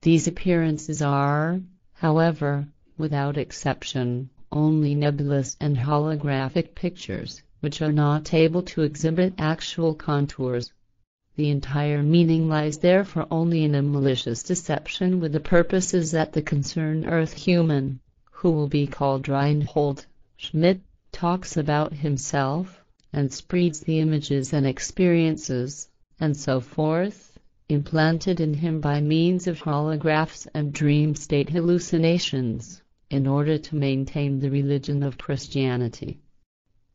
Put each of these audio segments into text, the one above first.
These appearances are, however, without exception, only nebulous and holographic pictures, which are not able to exhibit actual contours. The entire meaning lies therefore only in a malicious deception with the purposes that the concerned earth human, who will be called Reinhold Schmidt, talks about himself, and spreads the images and experiences, and so forth, implanted in him by means of holographs and dream state hallucinations, in order to maintain the religion of Christianity.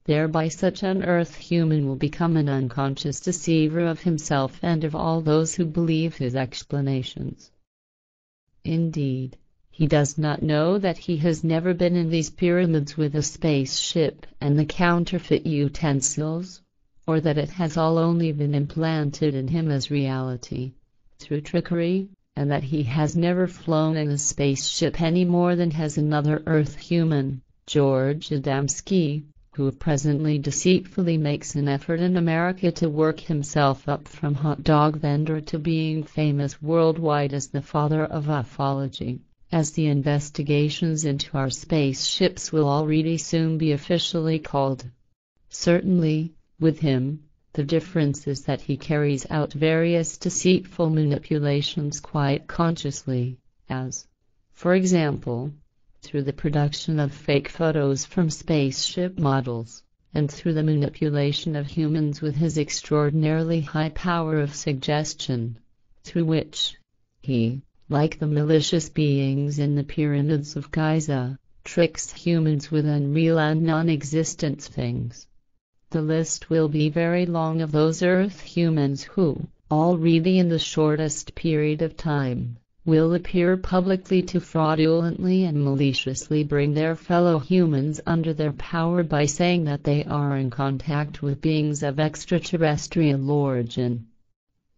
Thereby such an earth human will become an unconscious deceiver of himself and of all those who believe his explanations. Indeed, he does not know that he has never been in these pyramids with a spaceship and the counterfeit utensils, or that it has all only been implanted in him as reality, through trickery, and that he has never flown in a spaceship any more than has another earth human, George Adamski, who presently deceitfully makes an effort in America to work himself up from hot dog vendor to being famous worldwide as the father of ufology, as the investigations into our spaceships will already soon be officially called. Certainly, with him, the difference is that he carries out various deceitful manipulations quite consciously, as, for example, through the production of fake photos from spaceship models, and through the manipulation of humans with his extraordinarily high power of suggestion, through which he, like the malicious beings in the pyramids of Giza, tricks humans with unreal and non-existent things. The list will be very long of those earth humans who, already in the shortest period of time, will appear publicly to fraudulently and maliciously bring their fellow humans under their power by saying that they are in contact with beings of extraterrestrial origin.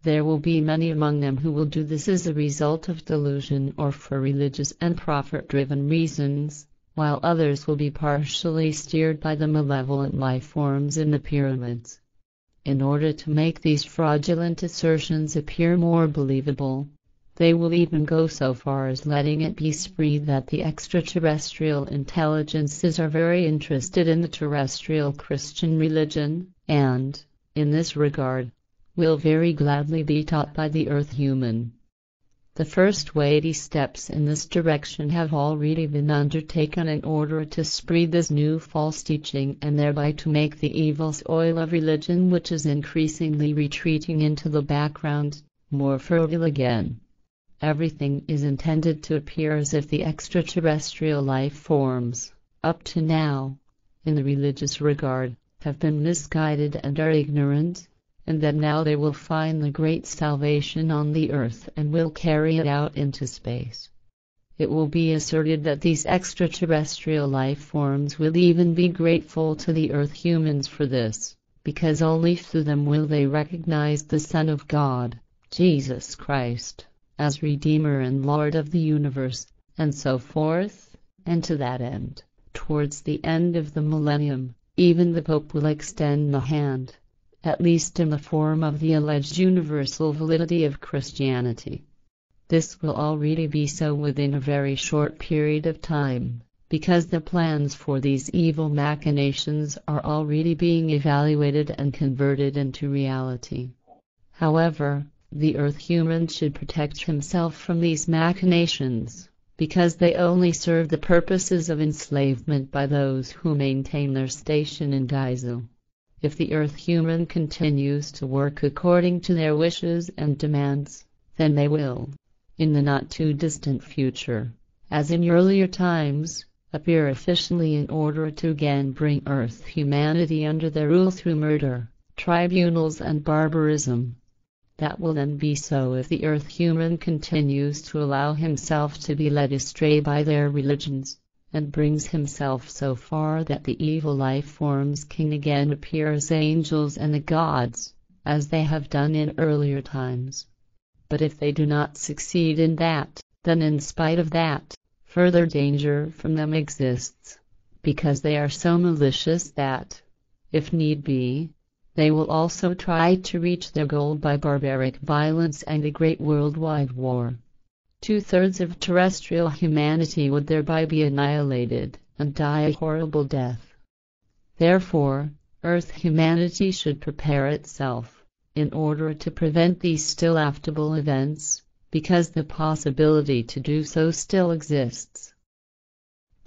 There will be many among them who will do this as a result of delusion or for religious and profit-driven reasons, while others will be partially steered by the malevolent life forms in the pyramids. In order to make these fraudulent assertions appear more believable, they will even go so far as letting it be spread that the extraterrestrial intelligences are very interested in the terrestrial Christian religion, and, in this regard, will very gladly be taught by the earth human. The first weighty steps in this direction have already been undertaken in order to spread this new false teaching and thereby to make the evil soil of religion, which is increasingly retreating into the background, more fertile again. Everything is intended to appear as if the extraterrestrial life forms, up to now, in the religious regard, have been misguided and are ignorant, and that now they will find the great salvation on the earth and will carry it out into space. It will be asserted that these extraterrestrial life forms will even be grateful to the earth humans for this, because only through them will they recognize the Son of God, Jesus Christ, as Redeemer and Lord of the universe, and so forth, and to that end, towards the end of the millennium, even the Pope will extend the hand, at least in the form of the alleged universal validity of Christianity. This will already be so within a very short period of time, because the plans for these evil machinations are already being evaluated and converted into reality. However, the earth human should protect himself from these machinations, because they only serve the purposes of enslavement by those who maintain their station in Giza. If the earth human continues to work according to their wishes and demands, then they will, in the not-too-distant future, as in earlier times, appear officially in order to again bring earth humanity under their rule through murder, tribunals and barbarism. That will then be so if the earth human continues to allow himself to be led astray by their religions, and brings himself so far that the evil life forms can again appear as angels and the gods, as they have done in earlier times. But if they do not succeed in that, then in spite of that, further danger from them exists, because they are so malicious that, if need be, they will also try to reach their goal by barbaric violence and a great worldwide war. 2/3 of terrestrial humanity would thereby be annihilated and die a horrible death. Therefore, Earth humanity should prepare itself in order to prevent these still inevitable events, because the possibility to do so still exists.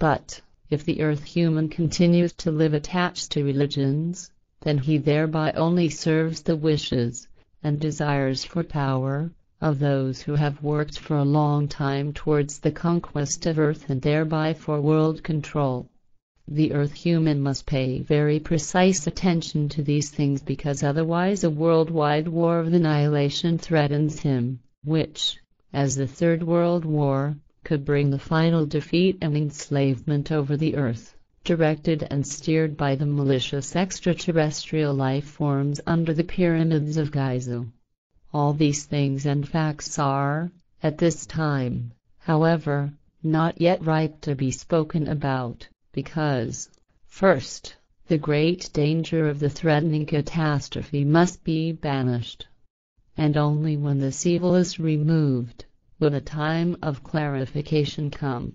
But, if the Earth human continues to live attached to religions, then he thereby only serves the wishes and desires for power of those who have worked for a long time towards the conquest of Earth and thereby for world control. The Earth human must pay very precise attention to these things, because otherwise a worldwide war of annihilation threatens him, which, as the Third World War, could bring the final defeat and enslavement over the Earth, directed and steered by the malicious extraterrestrial life forms under the pyramids of Giza. All these things and facts are, at this time, however, not yet ripe to be spoken about, because, first, the great danger of the threatening catastrophe must be banished. And only when this evil is removed will the time of clarification come.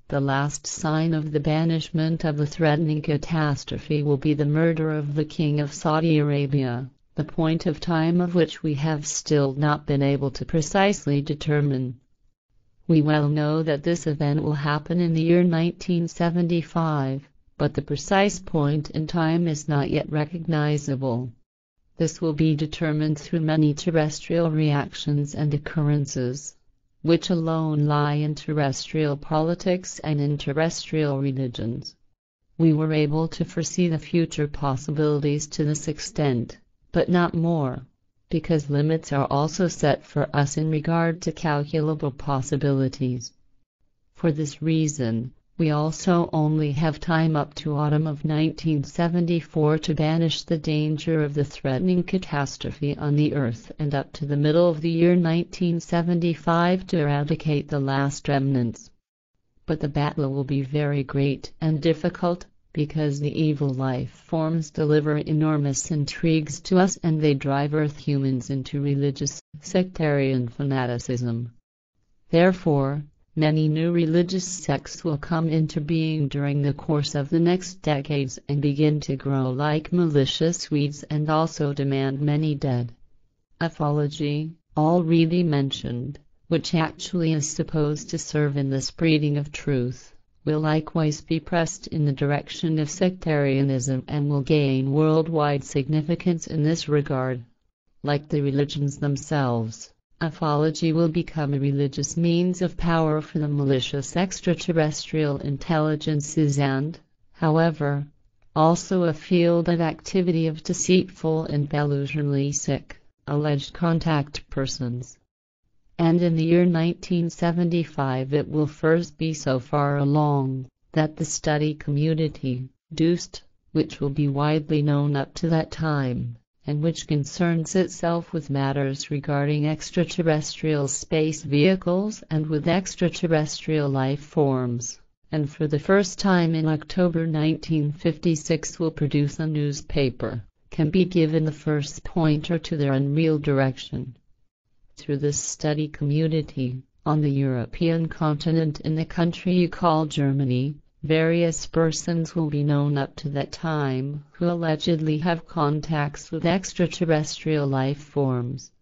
The last sign of the banishment of the threatening catastrophe will be the murder of the King of Saudi Arabia, the point of time of which we have still not been able to precisely determine. We well know that this event will happen in the year 1975, but the precise point in time is not yet recognizable. This will be determined through many terrestrial reactions and occurrences, which alone lie in terrestrial politics and in terrestrial religions. We were able to foresee the future possibilities to this extent, but not more, because limits are also set for us in regard to calculable possibilities. For this reason, we also only have time up to autumn of 1974 to banish the danger of the threatening catastrophe on the Earth, and up to the middle of the year 1975 to eradicate the last remnants. But the battle will be very great and difficult, because the evil life forms deliver enormous intrigues to us, and they drive Earth humans into religious, sectarian fanaticism. Therefore, many new religious sects will come into being during the course of the next decades and begin to grow like malicious weeds, and also demand many dead. Ufology, already mentioned, which actually is supposed to serve in the spreading of truth, will likewise be pressed in the direction of sectarianism and will gain worldwide significance in this regard. Like the religions themselves, ufology will become a religious means of power for the malicious extraterrestrial intelligences and, however, also a field of activity of deceitful and delusionally sick, alleged contact persons. And in the year 1975 it will first be so far along that the study community, DUST, which will be widely known up to that time, and which concerns itself with matters regarding extraterrestrial space vehicles and with extraterrestrial life forms, and for the first time in October 1956 will produce a newspaper, can be given the first pointer to their unreal direction. Through this study community, on the European continent in the country you call Germany, various persons will be known up to that time who allegedly have contacts with extraterrestrial life forms.